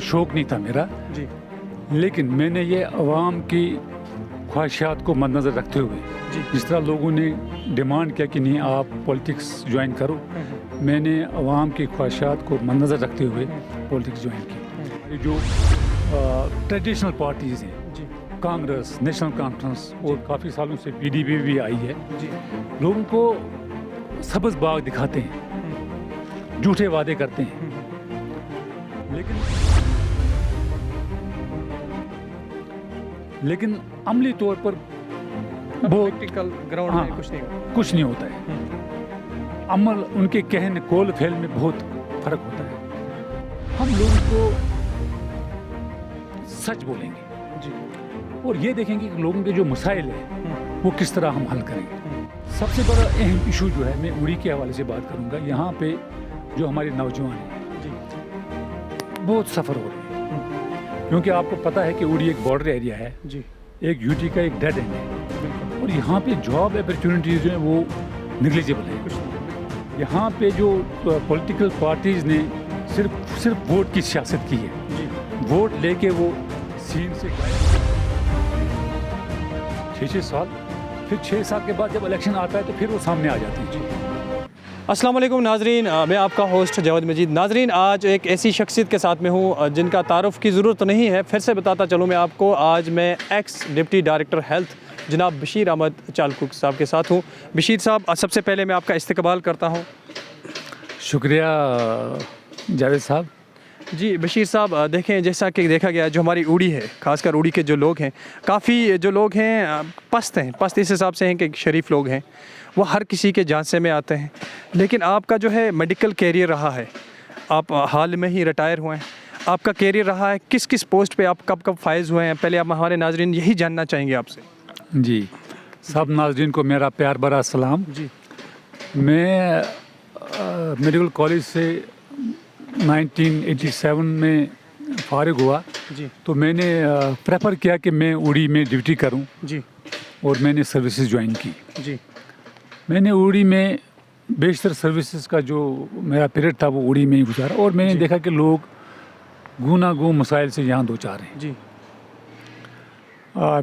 शौक़ नहीं था मेरा जी लेकिन मैंने ये अवाम की ख्वाहिशात को मद्देनज़र रखते हुए जी जिस तरह लोगों ने डिमांड किया कि नहीं आप पॉलिटिक्स ज्वाइन करो, मैंने अवाम की ख्वाहिशात को मद्देनज़र रखते हुए पॉलिटिक्स ज्वाइन की। ये जो ट्रेडिशनल पार्टीज़ हैं, जी कांग्रेस, नेशनल कॉन्फ्रेंस और काफ़ी सालों से पीडीपी भी आई है, जी लोगों को सब्ज़ बाग दिखाते हैं, झूठे वादे करते हैं, लेकिन अमली तौर पर बहुत प्रैक्टिकल ग्राउंड हाँ, में कुछ नहीं होता है। अमल उनके कहने कोल फेल में बहुत फर्क होता है। हम लोगों को सच बोलेंगे जी और ये देखेंगे कि लोगों के जो मसाइल हैं वो किस तरह हम हल करेंगे। सबसे बड़ा अहम इशू जो है, मैं उड़ी के हवाले से बात करूंगा। यहाँ पे जो हमारे नौजवान हैं जी बहुत सफ़र हो रहे हैं क्योंकि आपको पता है कि उड़ी एक बॉर्डर एरिया है, जी एक यूटी का एक डेड एंड है बिल्कुल और यहाँ पे जॉब अपॉर्चुनिटीज़ जो हैं वो निगलिजिबल है। कुछ नहीं यहाँ पे जो पॉलिटिकल पार्टीज़ ने सिर्फ वोट की सियासत की है, जी वोट लेके वो सीन से गायब। 6 साल, फिर 6 साल के बाद जब इलेक्शन आता है तो फिर वो सामने आ जाते हैं। अस्सलाम वालेकुम नाजरीन, मैं आपका होस्ट जावेद मजीद। नाजरीन, आज एक ऐसी शख्सियत के साथ में हूँ जिनका तारुफ़ की ज़रूरत नहीं है, फिर से बताता चलूँ मैं आपको। आज मैं एक्स डिप्टी डायरेक्टर हेल्थ जनाब बशीर अहमद चालकुक साहब के साथ हूँ। बशीर साहब, सबसे पहले मैं आपका इस्तकबाल करता हूँ। शुक्रिया जावेद साहब। जी बशीर साहब, देखें जैसा कि देखा गया जो हमारी उड़ी है, खासकर उड़ी के जो लोग हैं, काफ़ी जो लोग हैं पस्त हैं, पस्त इस हिसाब से हैं कि शरीफ लोग हैं, वो हर किसी के झांसे में आते हैं। लेकिन आपका जो है मेडिकल कैरियर रहा है, आप हाल में ही रिटायर हुए हैं, आपका कैरियर रहा है, किस किस पोस्ट पे आप कब कब फाइज हुए हैं, पहले आप हमारे नाजरीन यही जानना चाहेंगे आपसे। जी, सब नाजरीन को मेरा प्यार भरा सलाम। जी मैं मेडिकल कॉलेज से 1987 में फारिग हुआ जी तो मैंने प्रेफर किया कि मैं उड़ी में ड्यूटी करूं जी और मैंने सर्विसेज ज्वाइन की। जी मैंने उड़ी में बेशतर सर्विसेज का जो मेरा पीरियड था वो उड़ी में ही गुजारा और मैंने देखा कि लोग गूना मसाइल से यहाँ दो चार हैं। जी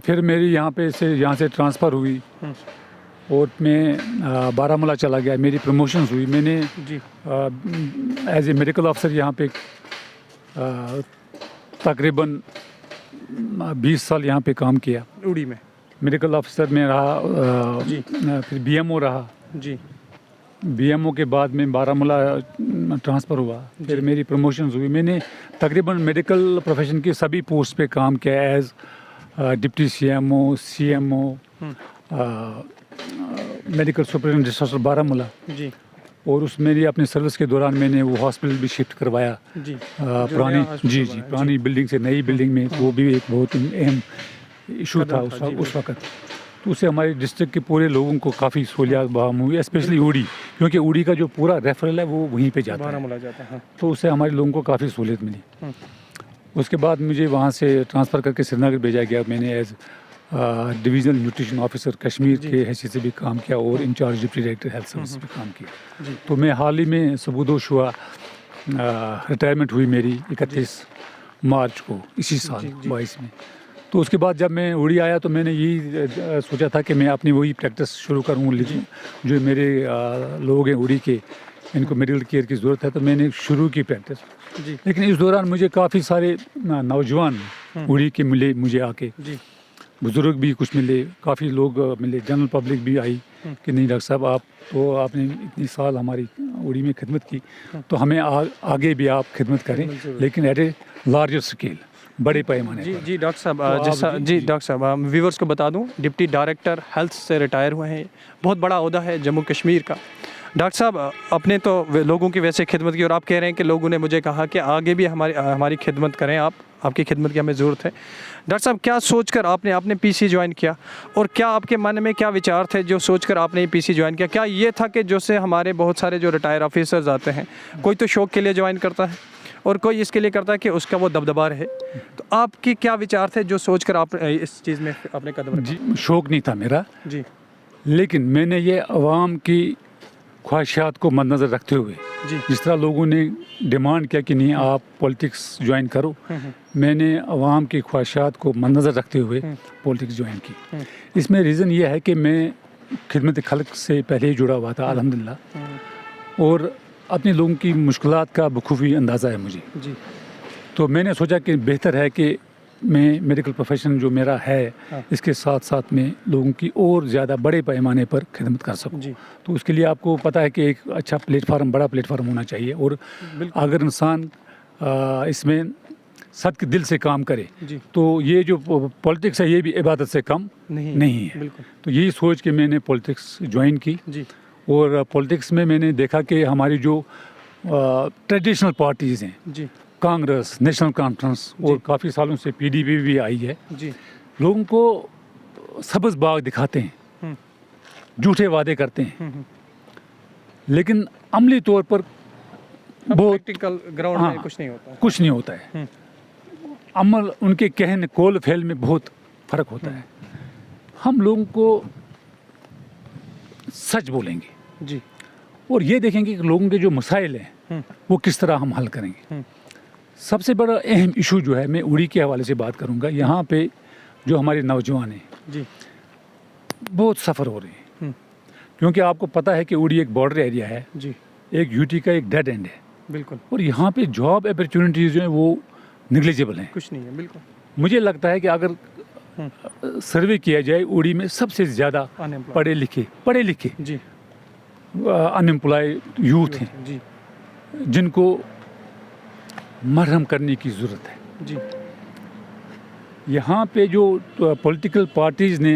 फिर मेरी यहाँ से ट्रांसफ़र हुई और मैं बारामूला चला गया, मेरी प्रमोशंस हुई। मैंने जी एज ए मेडिकल ऑफिसर यहाँ पे तकरीबन 20 साल यहाँ पे काम किया। उड़ी में मेडिकल ऑफिसर में रहा, जी फिर बीएमओ रहा। जी बीएमओ के बाद में बारामूला ट्रांसफ़र हुआ, फिर मेरी प्रमोशंस हुई। मैंने तकरीबन मेडिकल प्रोफेशन की सभी पोस्ट पे काम किया, as deputy CMO, CMO, medical superintendent district Baramulla. जी और उस मेरी अपनी सर्विस के दौरान मैंने वो हॉस्पिटल भी शिफ्ट करवाया जी पुरानी बिल्डिंग से नई बिल्डिंग में। वो भी एक बहुत अहम इशू था उस वक्त। तो उससे हमारे डिस्ट्रिक्ट के पूरे लोगों को काफ़ी सहूलियात बहाम हुई, स्पेशली उड़ी, क्योंकि उड़ी का जो पूरा रेफरल है वो वहीं पे जाता है, बारामूला जाता है। तो उससे हमारे लोगों को काफ़ी सहूलियत मिली। उसके बाद मुझे वहाँ से ट्रांसफ़र करके श्रीनगर भेजा गया। मैंने as divisional nutrition officer Kashmir के हैसियत से भी काम किया और in charge deputy director health service भी काम किया। तो मैं हाल ही में सबूदोश हुआ, रिटायरमेंट हुई मेरी 31 मार्च को इसी साल 22 में। तो उसके बाद जब मैं उड़ी आया तो मैंने यही सोचा था कि मैं अपनी वही प्रैक्टिस शुरू करूँ, लेकिन जो मेरे लोग हैं उड़ी के, इनको मेडिकल केयर की ज़रूरत है, तो मैंने शुरू की प्रैक्टिस। लेकिन इस दौरान मुझे काफ़ी सारे नौजवान उड़ी के मिले, मुझे आके बुज़ुर्ग भी कुछ मिले, काफ़ी लोग मिले, जनरल पब्लिक भी आई कि नहीं डॉक्टर साहब, आपने इतनी साल हमारी उड़ी में खिदमत की, तो हमें आगे भी आप खिदमत करें, लेकिन एट ए लार्जर स्केल, बड़े पैमाने पर। जी डॉक्टर साहब, जैसा डॉक्टर साहब व्यूवर्स को बता दूं, डिप्टी डायरेक्टर हेल्थ से रिटायर हुए हैं, बहुत बड़ा ओहदा है जम्मू कश्मीर का। डॉक्टर साहब, आपने तो लोगों की वैसे खिदमत की और आप कह रहे हैं कि लोगों ने मुझे कहा कि आगे भी हमारी खिदमत करें, आपकी खिदमत की हमें ज़रूरत है। डॉक्टर साहब, क्या सोचकर आपने पीसी ज्वाइन किया और क्या आपके मन में क्या विचार थे जो सोचकर आपने पीसी ज्वाइन किया? क्या ये था कि जैसे हमारे बहुत सारे जो रिटायर ऑफिसर्स आते हैं, कोई तो शौक़ के लिए ज्वाइन करता है और कोई इसके लिए करता है कि उसका वो दबदबा रहे, तो आपके क्या विचार थे जो सोचकर आप इस चीज़ में आपने कदम रखा? जी, शौक़ नहीं था मेरा जी, लेकिन मैंने ये अवाम की ख्वाहिशात को मद्देनज़र रखते हुए जी जिस तरह लोगों ने डिमांड किया कि नहीं आप पॉलिटिक्स ज्वाइन करो, मैंने अवाम की ख्वाहिशात को मद्देनज़र रखते हुए पॉलिटिक्स ज्वाइन की। इसमें रीज़न ये है कि मैं खिदमत खल्क से पहले ही जुड़ा हुआ था अल्हम्दुलिल्लाह, और अपने लोगों की मुश्किलात का बखूबी अंदाज़ा है मुझे। जी तो मैंने सोचा कि बेहतर है कि मैं मेडिकल प्रोफेशन जो मेरा है इसके साथ साथ में लोगों की और ज़्यादा बड़े पैमाने पर खिदमत कर सकूं। जी तो उसके लिए आपको पता है कि एक अच्छा प्लेटफार्म, बड़ा प्लेटफार्म होना चाहिए, और अगर इंसान इसमें सद के दिल से काम करे जी तो ये जो पॉलिटिक्स है ये भी इबादत से कम नहीं है। बिल्कुल तो यही सोच के मैंने पॉलिटिक्स ज्वाइन की, जी और पॉलिटिक्स में मैंने देखा कि हमारी जो ट्रेडिशनल पार्टीज़ हैं, जी कांग्रेस, नेशनल कॉन्फ्रेंस, और काफ़ी सालों से पीडीपी भी आई है, जी लोगों को सब्ज़ बाग दिखाते हैं, झूठे वादे करते हैं, लेकिन अमली तौर पर बहुत प्रैक्टिकल ग्राउंड में कुछ नहीं होता है। कुछ नहीं होता है। अमल उनके कहने कोल फेल में बहुत फ़र्क होता है। हम लोगों को सच बोलेंगे जी और ये देखेंगे कि लोगों के जो मसाइल हैं वो किस तरह हम हल करेंगे। सबसे बड़ा अहम इशू जो है, मैं उड़ी के हवाले से बात करूंगा। यहाँ पे जो हमारे नौजवान हैं जी बहुत सफ़र हो रहे हैं, क्योंकि आपको पता है कि उड़ी एक बॉर्डर एरिया है, जी एक यूटी का एक डेड एंड है, बिल्कुल और यहाँ पे जॉब अपॉर्चुनिटीज़ जो हैं वो निगलिजिबल हैं। कुछ नहीं है। बिल्कुल मुझे लगता है कि अगर सर्वे किया जाए, उड़ी में सबसे ज़्यादा अनएम्प्लॉयड पढ़े लिखे जी अनएम्प्लॉयड यूथ हैं जी जिनको मरहम करने की ज़रूरत है। जी यहाँ पे जो पॉलिटिकल पार्टीज़ ने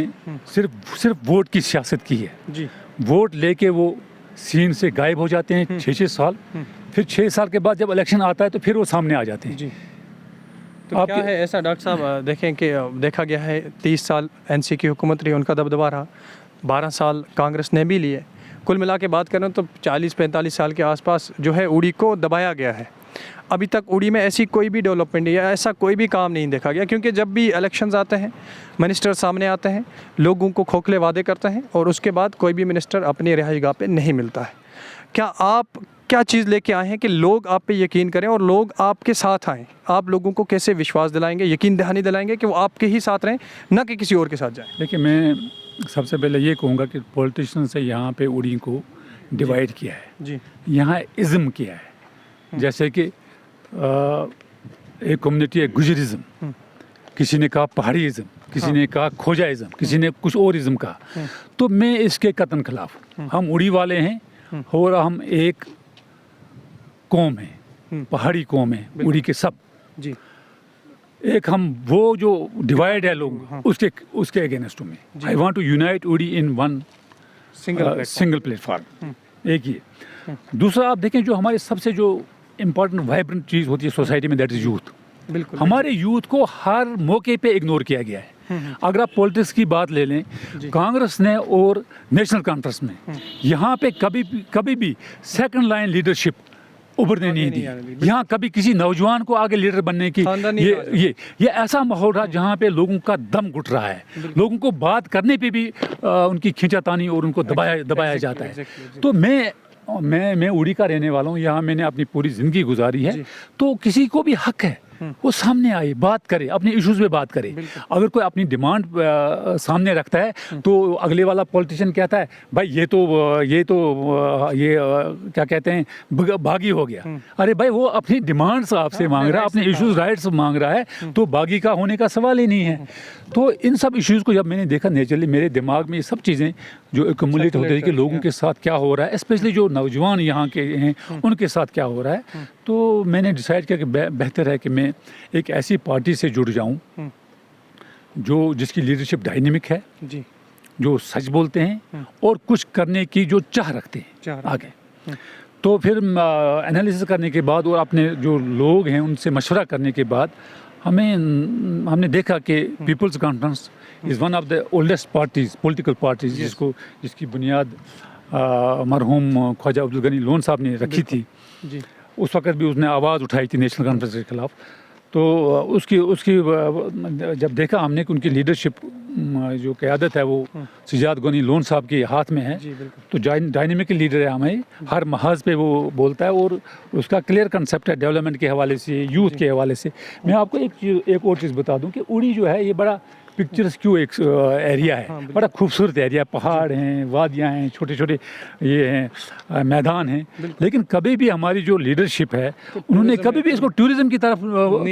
सिर्फ वोट की सियासत की है। जी वोट लेके वो सीन से गायब हो जाते हैं 6-6 साल, फिर 6 साल के बाद जब इलेक्शन आता है तो फिर वो सामने आ जाते हैं। जी तो क्या है ऐसा डॉक्टर साहब, देखें कि देखा गया है 30 साल एनसी की हुकूमत रही, उनका दबदबा रहा, 12 साल कांग्रेस ने भी लिए, कुल मिला के बात करें तो 40-45 साल के आसपास जो है उड़ी को दबाया गया है। अभी तक उड़ी में ऐसी कोई भी डेवलपमेंट या ऐसा कोई भी काम नहीं देखा गया, क्योंकि जब भी इलेक्शंस आते हैं मिनिस्टर सामने आते हैं, लोगों को खोखले वादे करते हैं और उसके बाद कोई भी मिनिस्टर अपनी रिहाइशगाह पे नहीं मिलता है। क्या आप क्या चीज़ लेके आए हैं कि लोग आप पे यकीन करें और लोग आपके साथ आएँ? आप लोगों को कैसे विश्वास दिलाएंगे, यकीन दहानी दिलाएंगे कि वो आपके ही साथ रहें, ना कि किसी और के साथ जाएं? देखिए, मैं सबसे पहले ये कहूँगा कि पॉलिटिशियन से यहाँ पे उड़ी को डिवाइड किया है, जी यहाँ इज़्म किया है। जैसे कि एक कम्युनिटी है गुजरिज़म, किसी ने कहा पहाड़ीज़म, किसी ने कहा खोजाइज़म, किसी ने कुछ और इज़म कहा। तो मैं इसके कतन खिलाफ, हम उड़ी वाले हैं और हम एक कौम है, पहाड़ी कौम है, उड़ी के सब। जी एक हम वो जो डिवाइड है लोग उसके अगेंस्ट में आई वांट टू यूनाइट उड़ी इन वन सिंगल प्लेटफार्म। एक ही। दूसरा, आप देखें जो हमारे सबसे जो इम्पोर्टेंट वाइब्रेंट चीज़ होती है सोसाइटी में, दैट इज़ यूथ। बिल्कुल हमारे यूथ को हर मौके पे इग्नोर किया गया है। अगर आप पॉलिटिक्स की बात ले लें, कांग्रेस ने और नेशनल कॉन्फ्रेंस में यहाँ पे कभी भी सेकंड लाइन लीडरशिप उभरने नहीं दी। यहाँ कभी किसी नौजवान को आगे लीडर बनने की ये ऐसा माहौल रहा जहाँ पे लोगों का दम घुट रहा है, लोगों को बात करने पे भी उनकी खींचातानी और उनको दबाया जाता है। तो मैं उड़ी का रहने वाला हूँ, यहाँ मैंने अपनी पूरी ज़िंदगी गुजारी है, तो किसी को भी हक है वो सामने आए, बात करे, अपने इश्यूज़ पे बात करे। अगर कोई अपनी डिमांड सामने रखता है तो अगले वाला पॉलिटिशियन कहता है भाई ये क्या कहते हैं बागी हो गया। अरे भाई, वो अपनी डिमांड्स आपसे मांग रहा है, अपने इश्यूज़ राइट्स मांग रहा है, तो बागी का होने का सवाल ही नहीं है। तो इन सब इश्यूज़ को जब मैंने देखा, नेचुरली मेरे दिमाग में ये सब चीज़ें जो एक्युमुलेट होती है कि लोगों के साथ क्या हो रहा है, स्पेशली जो नौजवान यहाँ के हैं उनके साथ क्या हो रहा है, तो मैंने डिसाइड किया कि बेहतर है कि मैं एक ऐसी पार्टी से जुड़ जाऊं जिसकी लीडरशिप डायनेमिक है, जी जो सच बोलते हैं और कुछ करने की जो चाह रखते हैं आगे। तो फिर एनालिसिस करने के बाद और अपने जो लोग हैं उनसे मशवरा करने के बाद हमने देखा कि People's Conference is one of the oldest parties, political parties, जिसकी बुनियाद मरहूम ख्वाजा अब्दुल गनी लोन साहब ने रखी थी। जी उस वक़्त भी उसने आवाज़ उठाई थी नेशनल कॉन्फ्रेंस के ख़िलाफ़। तो उसकी जब देखा हमने कि उनकी लीडरशिप जो क़यादत है वो सजाद गनी लोन साहब के हाथ में है, जी बिल्कुल। तो डायनेमिक लीडर है हमें, हर महाज पे वो बोलता है और उसका क्लियर कंसेप्ट है डेवलपमेंट के हवाले से, यूथ के हवाले से। मैं आपको एक और चीज़ बता दूं कि उड़ी जो है ये बड़ा पिक्चर्स क्यों एक एरिया है, बड़ा खूबसूरत एरिया, पहाड़ हैं, वादियाँ हैं, छोटे छोटे ये हैं मैदान हैं, लेकिन कभी भी हमारी जो लीडरशिप है उन्होंने कभी भी इसको टूरिज्म की तरफ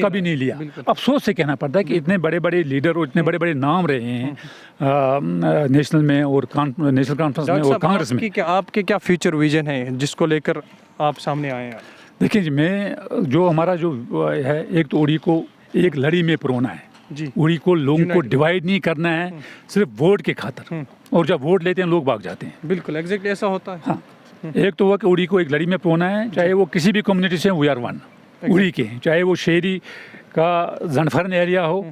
कभी नहीं लिया। अफसोस से कहना पड़ता है कि इतने बड़े बड़े लीडर और इतने बड़े बड़े नाम रहे हैं नेशनल में और नेशनल कॉन्फ्रेंस में और कांग्रेस में। आपके क्या फ्यूचर विजन है जिसको लेकर आप सामने आए हैं? देखिए जी, मैं जो हमारा जो है, एक तो उड़ी को एक लड़ी में परोना है जी, उड़ी को लोगों को डिवाइड नहीं करना है सिर्फ वोट के खातिर, और जब वोट लेते हैं लोग भाग जाते हैं। बिल्कुल एग्जैक्टली ऐसा होता है। हाँ, एक तो हुआ कि उड़ी को एक लड़ी में परोना है, चाहे वो किसी भी कम्युनिटी से, वी आर वन उड़ी के, चाहे वो शेरी का जनफरन एरिया हो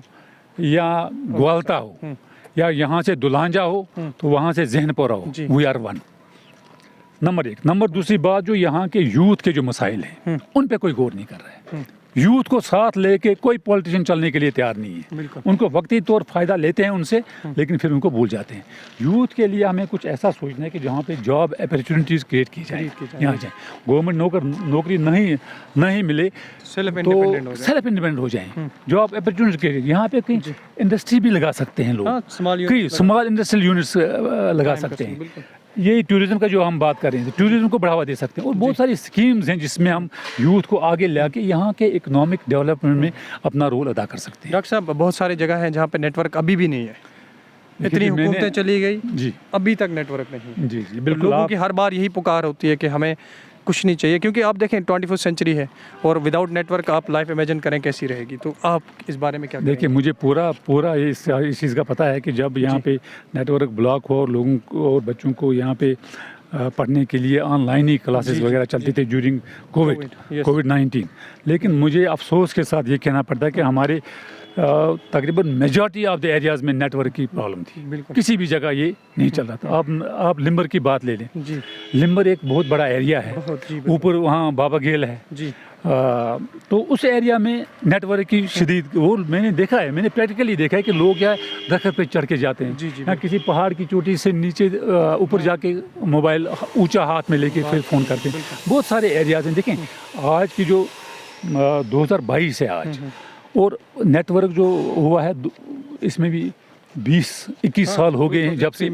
या ग्वालता हो या यहाँ से दुलांजा हो तो वहाँ से जहनपुरा हो, वी आर वन। नंबर एक। नंबर दूसरी बात, जो यहाँ के यूथ के जो मसाइल हैं उन पे कोई गौर नहीं कर रहा है। यूथ को साथ लेके कोई पॉलिटिशियन चलने के लिए तैयार नहीं है। उनको वक्ती तौर फ़ायदा लेते हैं उनसे, लेकिन फिर उनको भूल जाते हैं। यूथ के लिए हमें कुछ ऐसा सोचना है कि जहाँ पे जॉब अपॉर्चुनिटीज़ क्रिएट की जाए, यहाँ जाए, गवर्नमेंट नौकरी नहीं मिले तो सेल्फ इंडिपेंडेंट हो जाएं, जॉब अपॉर्चुनिटी क्रिएट। यहाँ पे कहीं इंडस्ट्री भी लगा सकते हैं लोग, कई स्मॉल इंडस्ट्रियल यूनिट्स लगा सकते हैं। यही टूरिज्म का जो हम बात कर रहे हैं, टूरिज्म को बढ़ावा दे सकते हैं, और बहुत सारी स्कीम्स हैं जिसमें हम यूथ को आगे लाके यहाँ के इकोनॉमिक डेवलपमेंट में अपना रोल अदा कर सकते हैं। डॉक्टर साहब, बहुत सारी जगह हैं जहाँ पे नेटवर्क अभी भी नहीं है, इतनी हुकूमतें चली गई जी, अभी तक नेटवर्क नहीं। जी जी बिल्कुल। लोगों की हर बार यही पुकार होती है कि हमें कुछ नहीं चाहिए, क्योंकि आप देखें 21वीं सेंचुरी है और विदाउट नेटवर्क आप लाइफ इमेजिन करें कैसी रहेगी। तो आप इस बारे में क्या कहेंगे? देखिए, मुझे पूरा इस चीज़ का पता है कि जब यहाँ पे नेटवर्क ब्लॉक हो और लोगों को और बच्चों को यहाँ पे पढ़ने के लिए ऑनलाइन ही क्लासेस वगैरह चलती थी ड्यूरिंग कोविड-19, लेकिन मुझे अफसोस के साथ ये कहना पड़ता है कि हमारे तकरीबन मेजॉरिटी ऑफ द एरियाज़ में नेटवर्क की प्रॉब्लम थी, किसी भी जगह ये नहीं चल रहा था। आप लिम्बर की बात ले लें जी, लिम्बर एक बहुत बड़ा एरिया है, ऊपर वहाँ बाबा गेल है जी, तो उस एरिया में नेटवर्क की शदीद वो मैंने देखा है, मैंने प्रैक्टिकली देखा है कि लोग क्या दरख्त पे चढ़ के जाते हैं या किसी पहाड़ की चोटी से नीचे ऊपर जाके मोबाइल ऊंचा हाथ में लेके फिर फ़ोन करते हैं। बहुत सारे एरियाज़ हैं। देखें, आज की जो 2022 है आज, और नेटवर्क जो हुआ है इसमें भी 20-21 साल हो गए हैं जब से,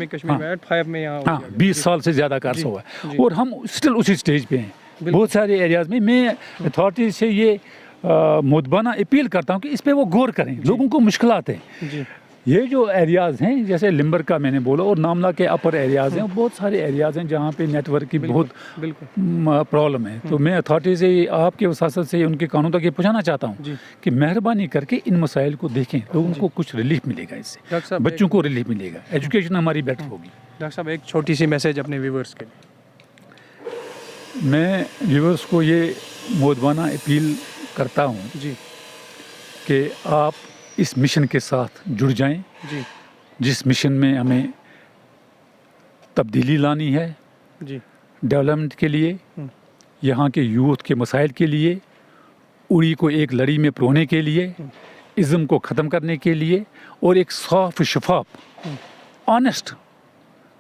हाँ 20 साल से ज़्यादा का अर्सा हुआ है, और हम स्टिल उसी स्टेज पे हैं बहुत सारे एरियाज़ में। मैं अथॉरिटी से ये मुद्दबाना अपील करता हूँ कि इस पे वो गौर करें, लोगों को मुश्किलात हैं। ये जो एरियाज़ हैं जैसे लिम्बर का मैंने बोला, और नामला के अपर एरियाज़ हैं, बहुत सारे एरियाज़ हैं जहाँ पे नेटवर्क की बहुत प्रॉब्लम है। तो मैं अथॉरिटी से, आपके वसासत से, उनके कानून तक ये पूछना चाहता हूँ कि मेहरबानी करके इन मसाइल को देखें, लोगों को कुछ रिलीफ मिलेगा इससे, बच्चों को रिलीफ मिलेगा, एजुकेशन हमारी बेटर होगी। डॉक्टर साहब, एक छोटी सी मैसेज अपने व्यूवर्स के लिए। मैं व्यूवर्स को ये मुद्दबाना अपील करता हूँ जी कि आप इस मिशन के साथ जुड़ जाएं जी, जिस मिशन में हमें तब्दीली लानी है जी, डेवलपमेंट के लिए, यहाँ के यूथ के मसाइल के लिए, उड़ी को एक लड़ी में परोने के लिए, इज़्म को ख़त्म करने के लिए, और एक साफ शफाफ ऑनेस्ट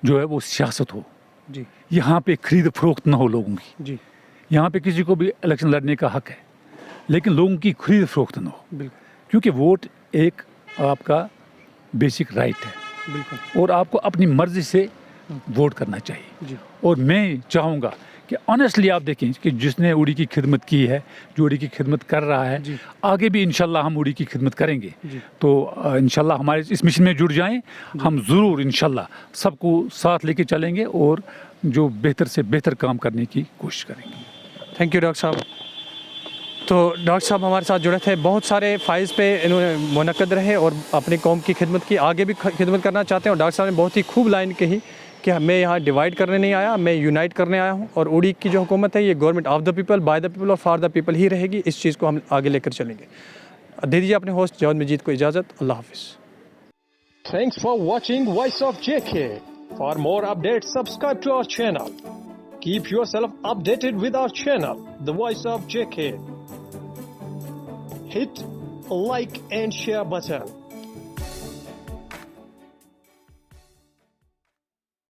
जो है वो सियासत हो जी। यहाँ पे खरीद फरोख्त ना हो लोगों की जी। यहाँ पे किसी को भी इलेक्शन लड़ने का हक है, लेकिन लोगों की खरीद फरोख्त ना हो, क्योंकि वोट एक आपका बेसिक राइट है बिल्कुल, और आपको अपनी मर्ज़ी से वोट करना चाहिए जी। और मैं चाहूँगा कि ऑनेस्टली आप देखें कि जिसने उड़ी की खिदमत की है, जो उड़ी की खिदमत कर रहा है, आगे भी इंशाल्लाह हम उड़ी की खिदमत करेंगे। तो इंशाल्लाह हमारे इस मिशन में जुड़ जाएं, हम ज़रूर इंशाल्लाह सबको साथ लेके चलेंगे और जो बेहतर से बेहतर काम करने की कोशिश करेंगे। थैंक यू डॉक्टर साहब। तो डॉक्टर साहब हमारे साथ जुड़े थे, बहुत सारे फ़ाइज़ पे इन्होंने मुनक़द रहे और अपनी कौम की खिदमत की, आगे भी खिदमत करना चाहते हैं। और डॉक्टर साहब ने बहुत ही खूब लाइन कही कि मैं यहाँ डिवाइड करने नहीं आया, मैं यूनाइट करने आया हूँ, और उड़ी की जो हुकूमत है ये government of the people, by the people और फॉर द पीपल ही रहेगी। इस चीज़ को हम आगे लेकर चलेंगे। दे दीजिए अपने होस्ट जावेद मजीद को इजाज़त। अल्लाह हाफिज़। Thanks for watching Voice of JK. For more updates, subscribe to our channel. Keep yourself updated with our channel, The Voice of JK. Hit like and share button.